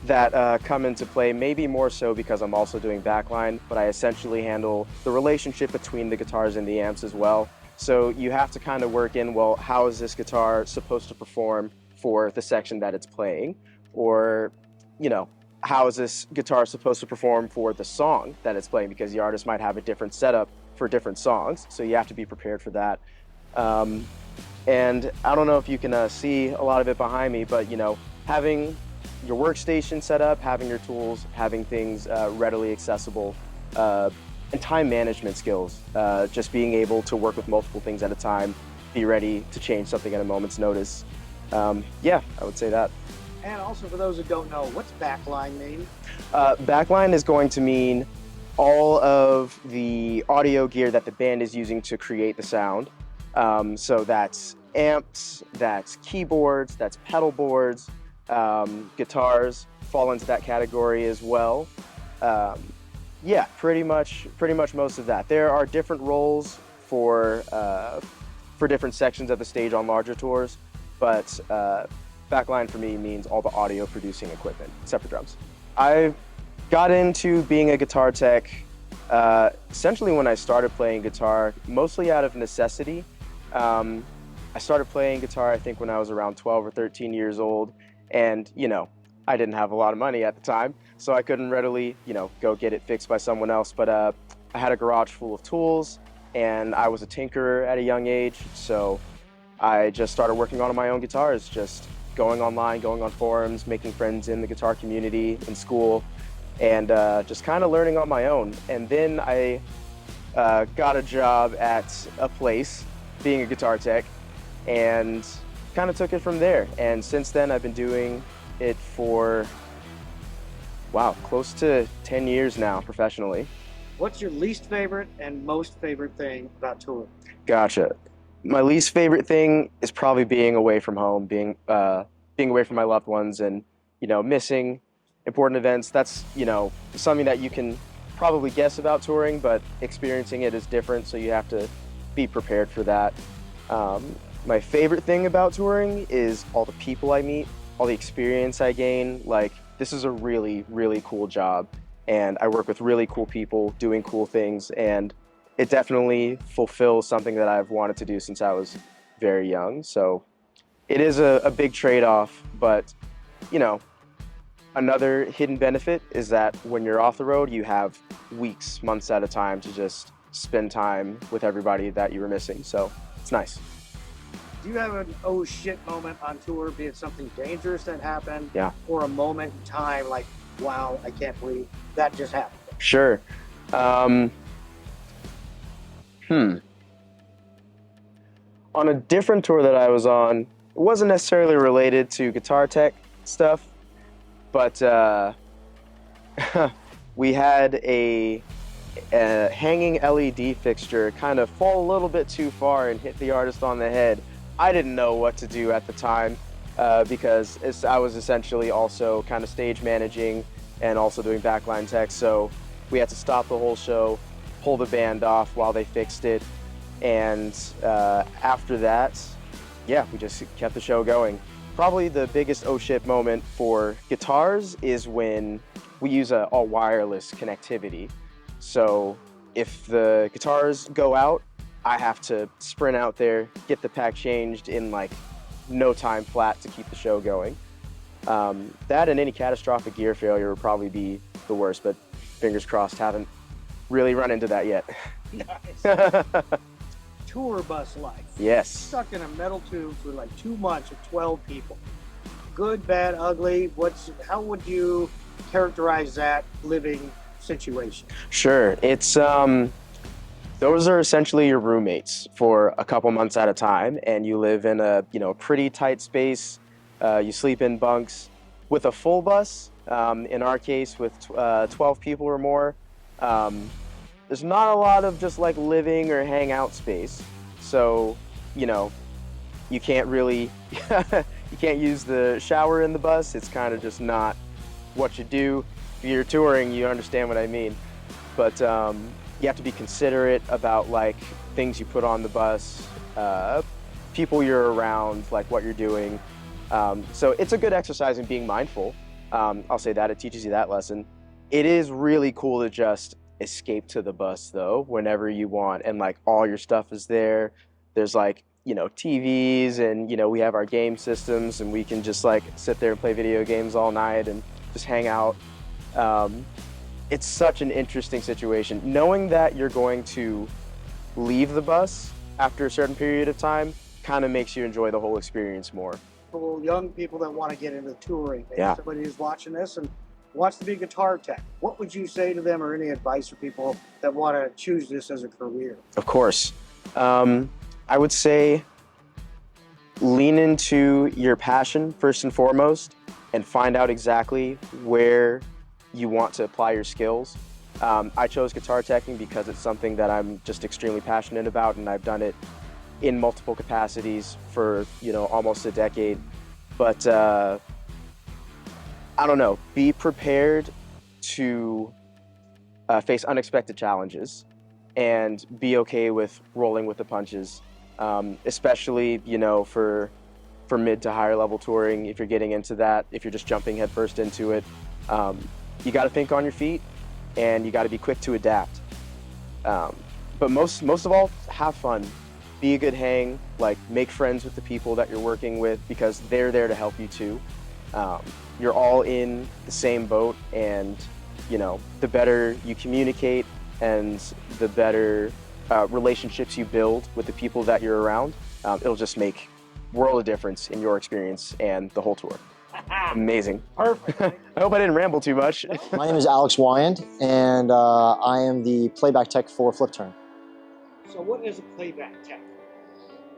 that come into play, maybe more so because I'm also doing backline, but I essentially handle the relationship between the guitars and the amps as well. So you have to kind of work in, well, how is this guitar supposed to perform for the section that it's playing? Or, how is this guitar supposed to perform for the song that it's playing? Because the artist might have a different setup for different songs, so you have to be prepared for that. And I don't know if you can see a lot of it behind me, but having your workstation set up, having your tools, having things readily accessible, and time management skills, just being able to work with multiple things at a time, be ready to change something at a moment's notice. I would say that. And also, for those who don't know, what's backline mean? Backline is going to mean all of the audio gear that the band is using to create the sound. So that's amps, that's keyboards, that's pedal boards, guitars fall into that category as well. Pretty much most of that. There are different roles for different sections of the stage on larger tours, but backline for me means all the audio producing equipment, except for drums. I got into being a guitar tech essentially when I started playing guitar, mostly out of necessity. I started playing guitar, I think, when I was around 12 or 13 years old, and I didn't have a lot of money at the time, so I couldn't readily go get it fixed by someone else. But I had a garage full of tools, and I was a tinkerer at a young age, so I just started working on my own guitars, just going online, going on forums, making friends in the guitar community in school, and just kind of learning on my own. And then I got a job at a place being a guitar tech, and kind of took it from there. And since then I've been doing it for, close to 10 years now professionally. What's your least favorite and most favorite thing about touring? Gotcha. My least favorite thing is probably being away from home, being away from my loved ones, and missing important events. That's something that you can probably guess about touring, but experiencing it is different, so you have to be prepared for that. My favorite thing about touring is all the people I meet, all the experience I gain. Like, this is a really, really cool job, and I work with really cool people doing cool things, and it definitely fulfills something that I've wanted to do since I was very young. So it is a big trade-off, but you know, another hidden benefit is that when you're off the road, you have weeks, months at a time to just spend time with everybody that you were missing. So it's nice. Do you have an oh shit moment on tour, be it something dangerous that happened, Yeah. or a moment in time like, wow, I can't believe that just happened? Sure. On a different tour that I was on, it wasn't necessarily related to guitar tech stuff, but we had a hanging LED fixture kind of fall a little bit too far and hit the artist on the head. I didn't know what to do at the time because I was essentially also kind of stage managing and also doing backline tech, so we had to stop the whole show, pull the band off while they fixed it, and after that, yeah, we just kept the show going. Probably the biggest oh shit moment for guitars is when we use all wireless connectivity. So if the guitars go out, I have to sprint out there, get the pack changed in like no time flat to keep the show going. That and any catastrophic gear failure would probably be the worst, but fingers crossed, haven't really run into that yet. Nice. Tour bus life. Yes. Stuck in a metal tube for like 2 months with 12 people. Good, bad, ugly. How would you characterize that living situation? Sure. It's those are essentially your roommates for a couple months at a time, and you live in a pretty tight space. You sleep in bunks. With a full bus, in our case with 12 people or more, there's not a lot of just like living or hang out space. So, you can't really, you can't use the shower in the bus. It's kind of just not what you do. If you're touring, you understand what I mean. But you have to be considerate about like things you put on the bus, people you're around, like what you're doing. So it's a good exercise in being mindful. I'll say that, it teaches you that lesson. It is really cool to just escape to the bus though, whenever you want, and like all your stuff is there. There's like, TVs, and we have our game systems, and we can just like sit there and play video games all night and just hang out. It's such an interesting situation. Knowing that you're going to leave the bus after a certain period of time kind of makes you enjoy the whole experience more. For young people that want to get into touring, maybe Yeah. somebody who's watching this and wants to be guitar tech, what would you say to them, or any advice for people that want to choose this as a career? Of course. I would say lean into your passion first and foremost, and find out exactly where you want to apply your skills. I chose guitar teching because it's something that I'm just extremely passionate about, and I've done it in multiple capacities for almost a decade. But I don't know, be prepared to face unexpected challenges and be okay with rolling with the punches, especially for mid to higher level touring. If you're getting into that, if you're just jumping headfirst into it, you got to think on your feet, and you got to be quick to adapt. But most of all, have fun. Be a good hang, like make friends with the people that you're working with, because they're there to help you too. You're all in the same boat, and the better you communicate and the better relationships you build with the people that you're around, it'll just make world of difference in your experience and the whole tour. Amazing. Perfect. I hope I didn't ramble too much. My name is Alex Wyand, and I am the Playback Tech for Flipturn. So what is a playback tech?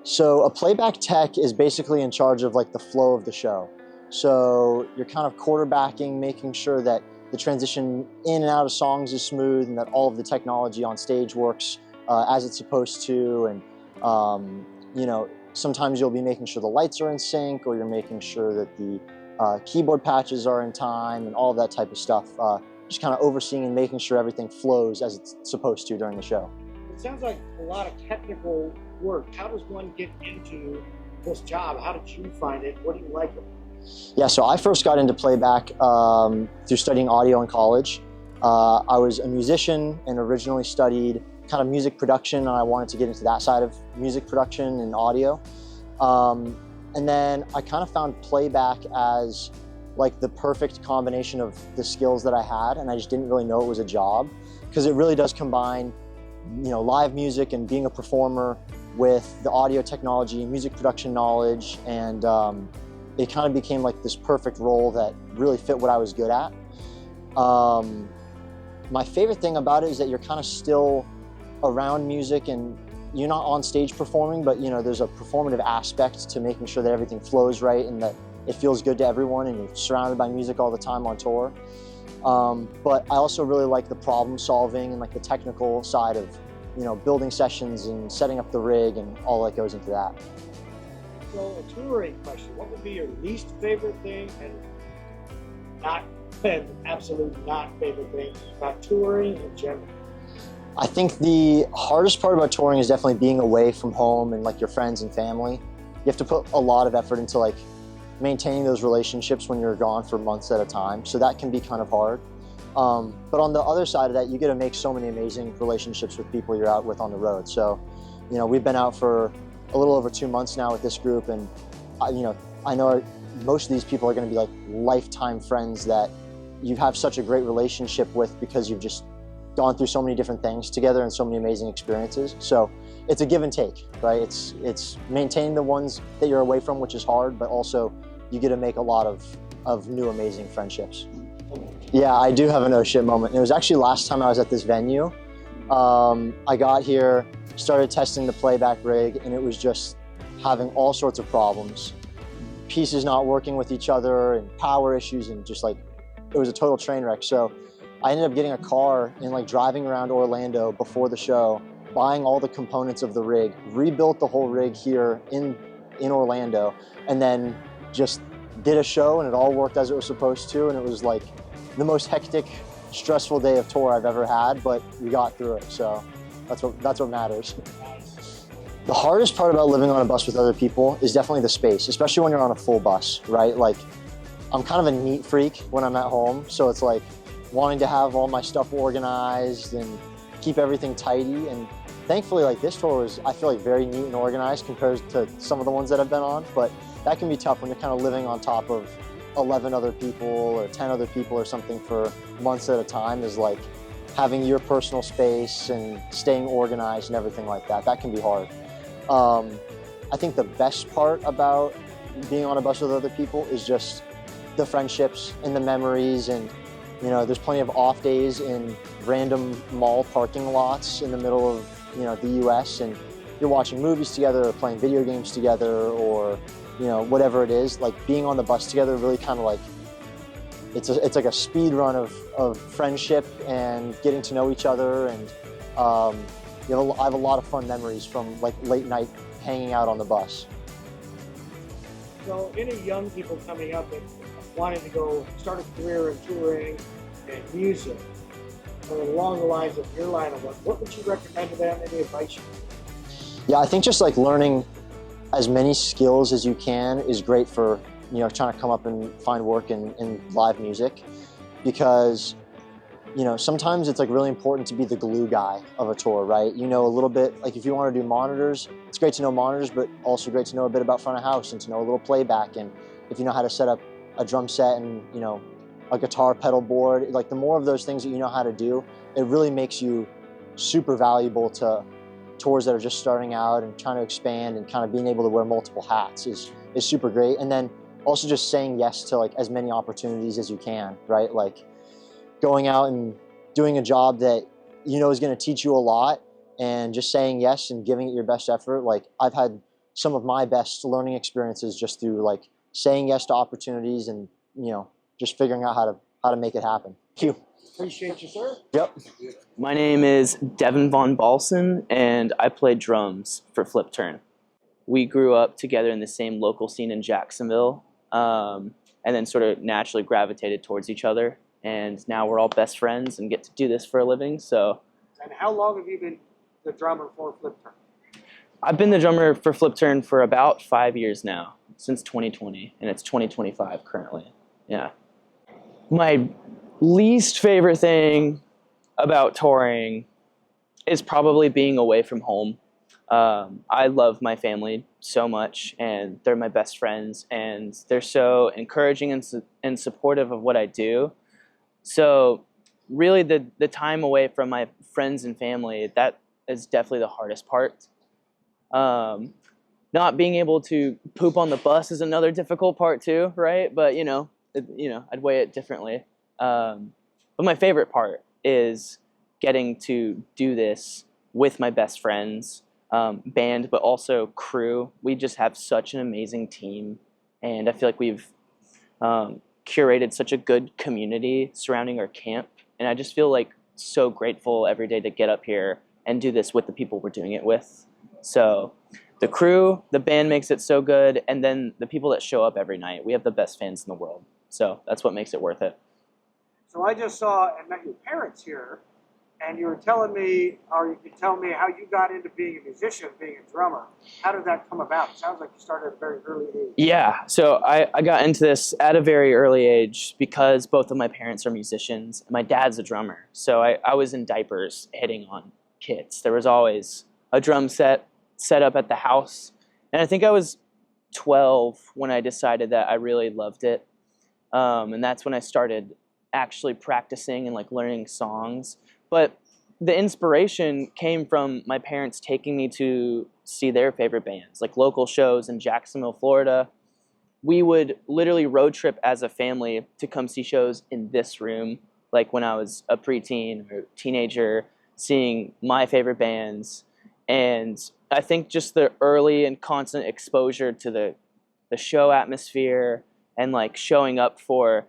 So a Playback Tech is basically in charge of like the flow of the show. So you're kind of quarterbacking, making sure that the transition in and out of songs is smooth, and that all of the technology on stage works as it's supposed to. And sometimes you'll be making sure the lights are in sync, or you're making sure that the keyboard patches are in time, and all of that type of stuff. Just kind of overseeing and making sure everything flows as it's supposed to during the show. It sounds like a lot of technical work. How does one get into this job? How did you find it? What do you like about it? Yeah, so I first got into playback through studying audio in college. I was a musician and originally studied kind of music production, and I wanted to get into that side of music production and audio. And then I kind of found playback as like the perfect combination of the skills that I had, and I just didn't really know it was a job, because it really does combine, you know, live music and being a performer with the audio technology, music production knowledge, and it kind of became like this perfect role that really fit what I was good at. My favorite thing about it is that you're kind of still around music, and you're not on stage performing, but you know, there's a performative aspect to making sure that everything flows right and that it feels good to everyone, and you're surrounded by music all the time on tour. But I also really like the problem solving and like the technical side of, you know, building sessions and setting up the rig and all that goes into that. So a touring question, what would be your least favorite thing and absolute not favorite thing about touring in general? I think the hardest part about touring is definitely being away from home and like your friends and family. You have to put a lot of effort into like maintaining those relationships when you're gone for months at a time. So that can be kind of hard. But on the other side of that, you get to make so many amazing relationships with people you're out with on the road. So, you know, we've been out for a little over 2 months now with this group, and you know, I know most of these people are going to be like lifetime friends that you have such a great relationship with because you've just gone through so many different things together and so many amazing experiences. So it's a give and take, right? It's maintaining the ones that you're away from, which is hard, but also you get to make a lot of new amazing friendships. Yeah, I do have an oh shit moment. It was actually last time I was at this venue. I got here, started testing the playback rig, and it was just having all sorts of problems. Pieces not working with each other and power issues, and just like, it was a total train wreck. So I ended up getting a car and like driving around Orlando before the show, buying all the components of the rig, rebuilt the whole rig here in Orlando, and then just did a show, and it all worked as it was supposed to. And it was like the most hectic, stressful day of tour I've ever had, but we got through it. So that's what matters. The hardest part about living on a bus with other people is definitely the space, especially when you're on a full bus, right? Like, I'm kind of a neat freak when I'm at home. So it's like wanting to have all my stuff organized and keep everything tidy. And thankfully, like, this tour was, I feel like, very neat and organized compared to some of the ones that I've been on. But that can be tough when you're kind of living on top of 11 other people or 10 other people or something for months at a time, is like having your personal space and staying organized and everything like that. That can be hard. I think the best part about being on a bus with other people is just the friendships and the memories. And, you know, there's plenty of off days in random mall parking lots in the middle of, you know, the US, and you're watching movies together or playing video games together, or, you know, whatever it is. Like, being on the bus together really kind of like, it's like a speed run of friendship and getting to know each other. And you know, I have a lot of fun memories from like late night hanging out on the bus. So any young people coming up and wanting to go start a career in touring and music, along the lines of your line of work, what would you recommend to them? Any advice you give? Yeah, I think just like learning as many skills as you can is great for, you know, trying to come up and find work in live music, because, you know, sometimes it's like really important to be the glue guy of a tour, right? You know, a little bit, like if you want to do monitors, it's great to know monitors, but also great to know a bit about front of house and to know a little playback. And if you know how to set up a drum set and, you know, a guitar pedal board, like the more of those things that you know how to do, it really makes you super valuable to tours that are just starting out and trying to expand, and kind of being able to wear multiple hats is super great. And then also just saying yes to like as many opportunities as you can, right? Like going out and doing a job that you know is going to teach you a lot, and just saying yes and giving it your best effort. Like, I've had some of my best learning experiences just through like saying yes to opportunities and, you know, just figuring out how to make it happen. Thank you. Appreciate you, sir. Yep. My name is Devin Von Balson, and I play drums for Flipturn. We grew up together in the same local scene in Jacksonville, and then sort of naturally gravitated towards each other. And now we're all best friends and get to do this for a living. So. And how long have you been the drummer for Flipturn? I've been the drummer for Flipturn for about 5 years now, since 2020, and it's 2025 currently. Yeah. My least favorite thing about touring, is probably being away from home. I love my family so much, and they're my best friends, and they're so encouraging and supportive of what I do. So really the time away from my friends and family, that is definitely the hardest part. Not being able to poop on the bus is another difficult part too, right? But I'd weigh it differently. But my favorite part is getting to do this with my best friends, band, but also crew. We just have such an amazing team, and I feel like we've curated such a good community surrounding our camp, and I just feel like so grateful every day to get up here and do this with the people we're doing it with. So the crew, the band makes it so good, and then the people that show up every night. We have the best fans in the world, so that's what makes it worth it. So I just saw and met your parents here, and you were telling me, or you could tell me how you got into being a musician, being a drummer. How did that come about? It sounds like you started at a very early age. Yeah, so I got into this at a very early age because both of my parents are musicians. My dad's a drummer, so I was in diapers hitting on kids. There was always a drum set up at the house, and I think I was 12 when I decided that I really loved it, and that's when I started actually practicing and like learning songs. But the inspiration came from my parents taking me to see their favorite bands, like local shows in Jacksonville, Florida. We would literally road trip as a family to come see shows in this room, like when I was a preteen or teenager, seeing my favorite bands. And I think just the early and constant exposure to the show atmosphere and like showing up for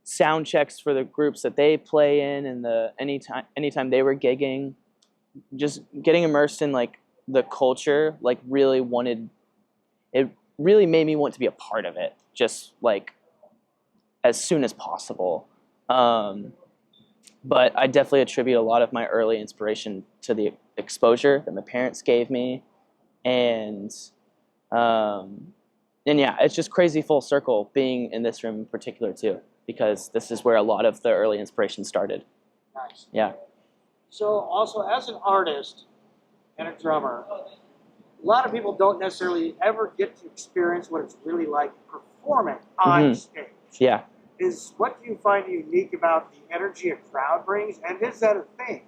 sound checks for the groups that they play in, and anytime they were gigging, just getting immersed in like the culture, like really made me want to be a part of it, just like as soon as possible. But I definitely attribute a lot of my early inspiration to the exposure that my parents gave me, and yeah, it's just crazy full circle being in this room in particular too, because this is where a lot of the early inspiration started. Nice. Yeah. So also, as an artist and a drummer, a lot of people don't necessarily ever get to experience what it's really like performing on stage. Yeah. What do you find unique about the energy a crowd brings, and is that a thing?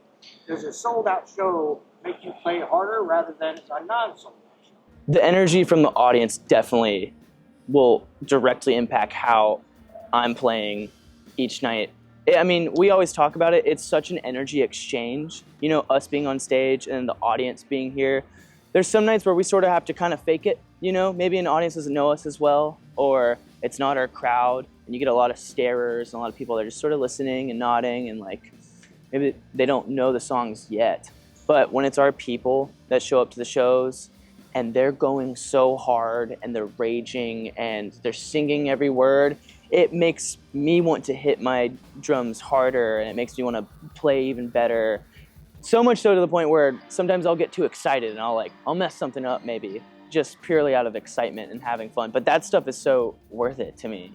Does a sold-out show make you play harder rather than a non-sold-out show? The energy from the audience definitely will directly impact how I'm playing each night. I mean, we always talk about it. It's such an energy exchange, us being on stage and the audience being here. There's some nights where we sort of have to kind of fake it, maybe an audience doesn't know us as well, or it's not our crowd, and you get a lot of starers and a lot of people that are just sort of listening and nodding, and like maybe they don't know the songs yet. But when it's our people that show up to the shows and they're going so hard and they're raging and they're singing every word, it makes me want to hit my drums harder, and it makes me want to play even better. So much so to the point where sometimes I'll get too excited and I'll mess something up maybe, just purely out of excitement and having fun. But that stuff is so worth it to me,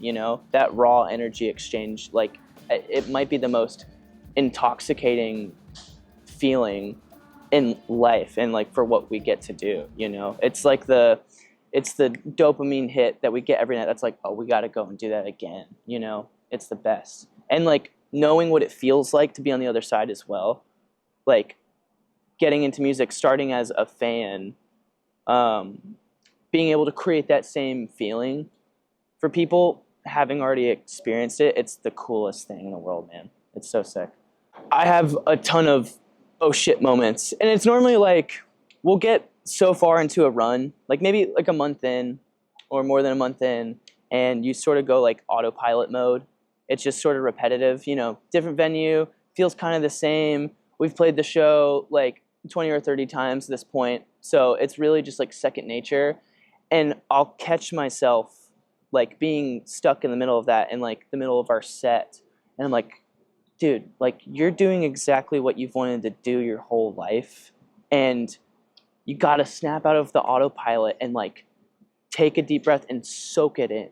that raw energy exchange. Like, it might be the most intoxicating feeling in life, and like for what we get to do, it's like it's the dopamine hit that we get every night. That's like, oh, we got to go and do that again. It's the best. And like knowing what it feels like to be on the other side as well, like getting into music, starting as a fan, being able to create that same feeling for people having already experienced it. It's the coolest thing in the world, man. It's so sick. I have a ton of oh shit moments, and it's normally like we'll get so far into a run, like maybe like a month in or more than a month in, and you sort of go like autopilot mode. It's just sort of repetitive, different venue, feels kind of the same. We've played the show like 20 or 30 times at this point, so it's really just like second nature. And I'll catch myself like being stuck in the middle of that, in like the middle of our set, and I'm like, dude, like you're doing exactly what you've wanted to do your whole life, and you gotta snap out of the autopilot and like take a deep breath and soak it in,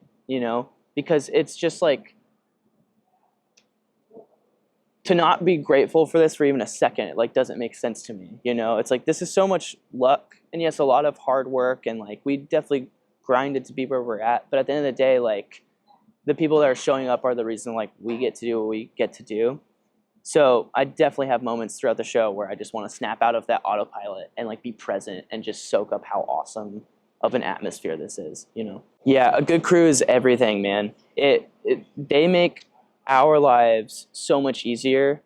because it's just like, to not be grateful for this for even a second, it like doesn't make sense to me. You know, it's like this is so much luck, and yes, a lot of hard work, and like we definitely grinded to be where we're at. But at the end of the day, like the people that are showing up are the reason like we get to do what we get to do. So I definitely have moments throughout the show where I just want to snap out of that autopilot and like be present and just soak up how awesome of an atmosphere this is, you know? Yeah, a good crew is everything, man. They make our lives so much easier.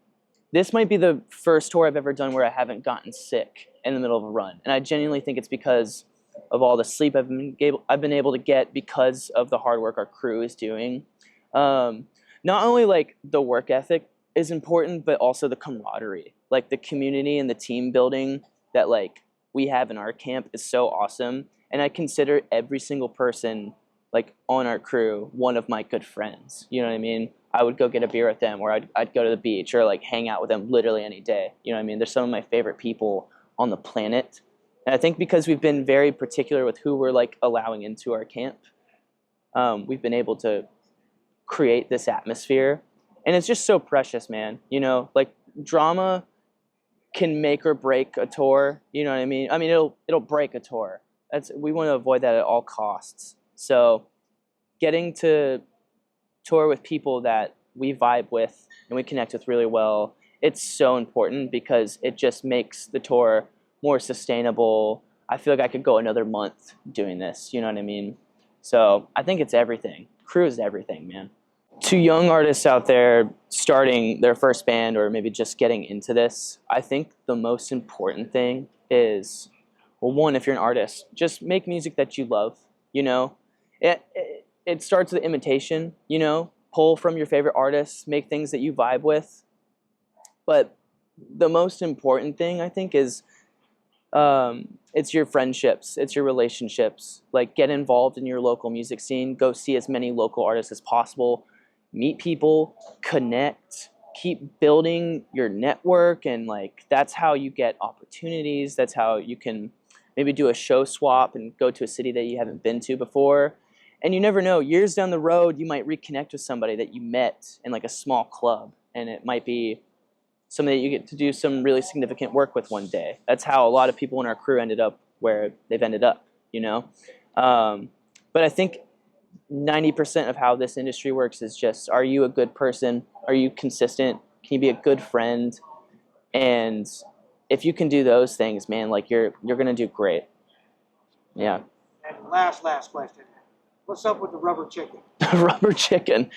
This might be the first tour I've ever done where I haven't gotten sick in the middle of a run. And I genuinely think it's because of all the sleep I've been able to get because of the hard work our crew is doing. Not only like the work ethic is important, but also the camaraderie. Like the community and the team building that like we have in our camp is so awesome. And I consider every single person like on our crew one of my good friends. You know what I mean? I would go get a beer with them, or I'd go to the beach or like hang out with them literally any day. You know what I mean? They're some of my favorite people on the planet. And I think because we've been very particular with who we're like allowing into our camp, we've been able to create this atmosphere. And it's just so precious, man. You know, like drama can make or break a tour. You know what I mean? I mean, it'll break a tour. We want to avoid that at all costs. So getting to tour with people that we vibe with and we connect with really well, it's so important because it just makes the tour more sustainable. I feel like I could go another month doing this. You know what I mean? So I think it's everything. Crew is everything, man. To young artists out there starting their first band or maybe just getting into this, I think the most important thing is, well, one, if you're an artist, just make music that you love, you know? It starts with imitation, you know? Pull from your favorite artists, make things that you vibe with. But the most important thing, I think, is it's your friendships, it's your relationships. Like, get involved in your local music scene, go see as many local artists as possible, meet people, connect, keep building your network, and like that's how you get opportunities. That's how you can maybe do a show swap and go to a city that you haven't been to before. And you never know, years down the road, you might reconnect with somebody that you met in like a small club, and it might be somebody that you get to do some really significant work with one day. That's how a lot of people in our crew ended up where they've ended up, you know? But I think 90% of how this industry works is just, are you a good person? Are you consistent? Can you be a good friend? And if you can do those things, man, like you're gonna do great. Yeah. And last question. What's up with the rubber chicken? Rubber chicken.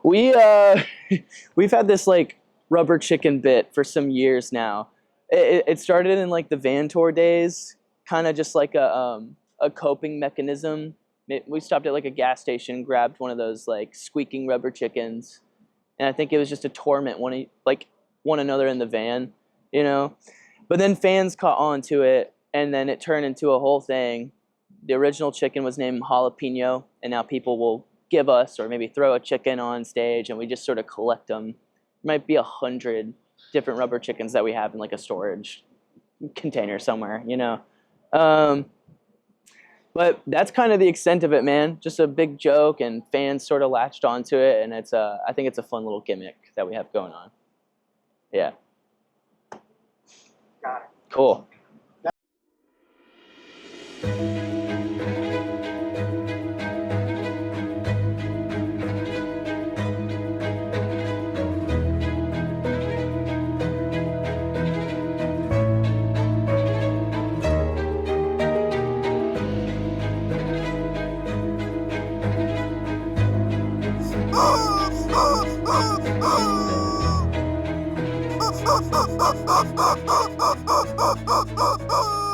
We've had this like rubber chicken bit for some years now. It started in like the van tour days, kind of just like a coping mechanism. We stopped at like a gas station, grabbed one of those like squeaking rubber chickens, and I think it was just to torment one another in the van, you know. But then fans caught on to it, and then it turned into a whole thing. The original chicken was named Jalapeno, and now people will give us or maybe throw a chicken on stage, and we just sort of collect them. There might be 100 different rubber chickens that we have in like a storage container somewhere, you know. But that's kind of the extent of it, man. Just a big joke, and fans sort of latched onto it, and I think it's a fun little gimmick that we have going on. Yeah. Got it. Cool. Oh,